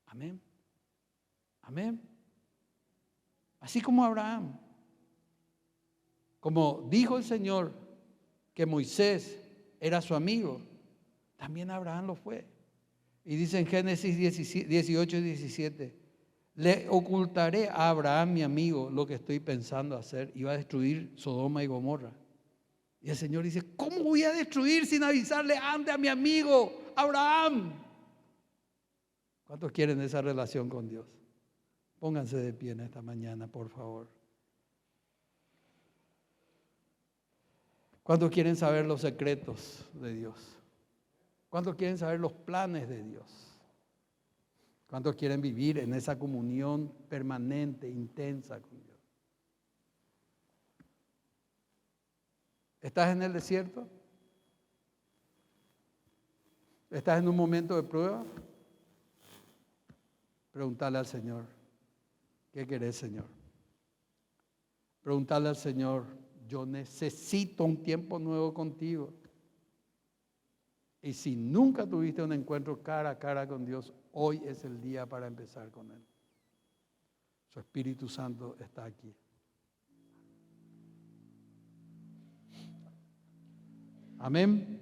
A: Amén. Amén. Así como Abraham. Como dijo el Señor que Moisés era su amigo, también Abraham lo fue. Y dice en Génesis 18 y 17, le ocultaré a Abraham, mi amigo, lo que estoy pensando hacer. Iba a destruir Sodoma y Gomorra. Y el Señor dice, ¿cómo voy a destruir sin avisarle antes a mi amigo Abraham? ¿Cuántos quieren esa relación con Dios? Pónganse de pie en esta mañana, por favor. ¿Cuántos quieren saber los secretos de Dios? ¿Cuántos quieren saber los planes de Dios? ¿Cuántos quieren vivir en esa comunión permanente, intensa con Dios? ¿Estás en el desierto? ¿Estás en un momento de prueba? Pregúntale al Señor, ¿qué querés, Señor? Pregúntale al Señor, yo necesito un tiempo nuevo contigo. Y si nunca tuviste un encuentro cara a cara con Dios, hoy es el día para empezar con Él. Su Espíritu Santo está aquí. Amén.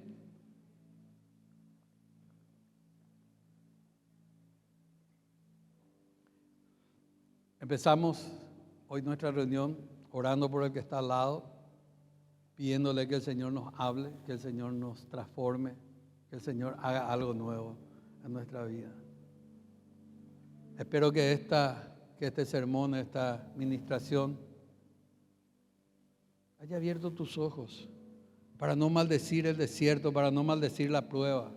A: Empezamos hoy nuestra reunión orando por el que está al lado, pidiéndole que el Señor nos hable, que el Señor nos transforme, que el Señor haga algo nuevo en nuestra vida. Espero que este sermón, esta ministración, haya abierto tus ojos para no maldecir el desierto, para no maldecir la prueba.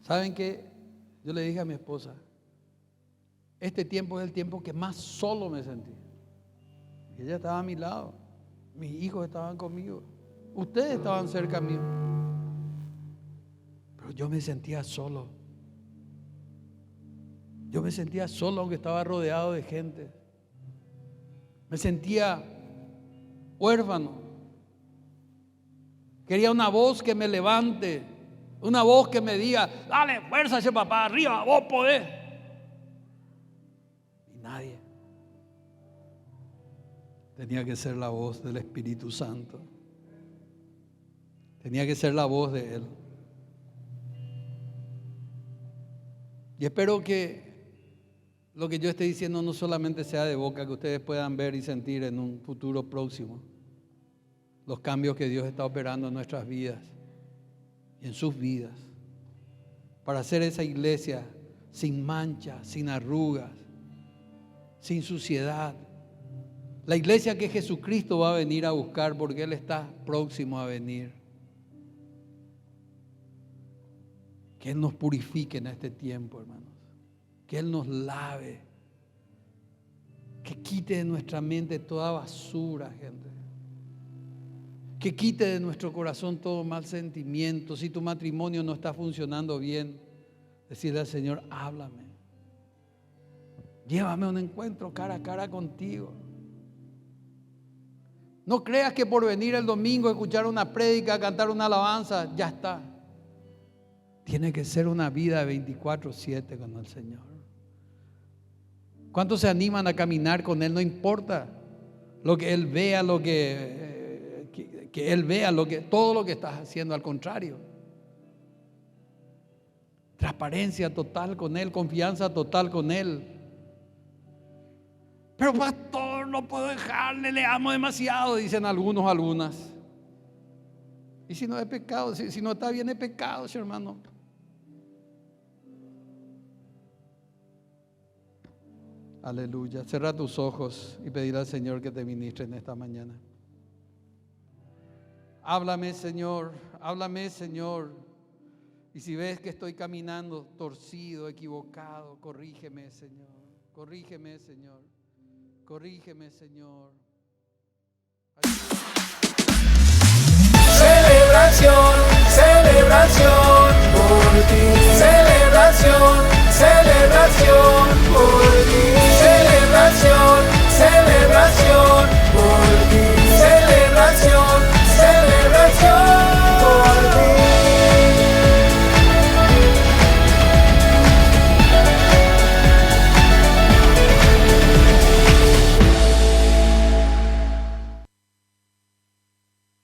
A: ¿Saben qué? Yo le dije a mi esposa, este tiempo es el tiempo que más solo me sentí. Y ella estaba a mi lado, mis hijos estaban conmigo, ustedes estaban cerca mío, pero yo me sentía solo. Yo me sentía solo aunque estaba rodeado de gente. Me sentía huérfano. Quería una voz que me levante, una voz que me diga, dale, fuerza ese papá, arriba, vos podés. Y nadie. Tenía que ser la voz del Espíritu Santo. Tenía que ser la voz de Él. Y espero que lo que yo esté diciendo no solamente sea de boca, que ustedes puedan ver y sentir en un futuro próximo los cambios que Dios está operando en nuestras vidas y en sus vidas, para hacer esa iglesia sin mancha, sin arrugas, sin suciedad. La iglesia que Jesucristo va a venir a buscar porque Él está próximo a venir. Que Él nos purifique en este tiempo, hermanos. Que Él nos lave. Que quite de nuestra mente toda basura, gente. Que quite de nuestro corazón todo mal sentimiento. Si tu matrimonio no está funcionando bien, decirle al Señor, háblame. Llévame a un encuentro cara a cara contigo. No creas que por venir el domingo a escuchar una prédica, cantar una alabanza, ya está. Tiene que ser una vida de 24/7 con el Señor. ¿Cuántos se animan a caminar con Él? No importa lo que Él vea, que Él vea todo lo que estás haciendo, al contrario. Transparencia total con Él, confianza total con Él. Pero pastor, no puedo dejarle, le amo demasiado, dicen algunos, algunas. Y si no es pecado, si no está bien es pecado, hermano. Aleluya. Cierra tus ojos y pedir al Señor que te ministre en esta mañana. Háblame, Señor. Háblame, Señor. Y si ves que estoy caminando torcido, equivocado, corrígeme, Señor. Corrígeme, Señor. Corrígeme, Señor. Ayúdame.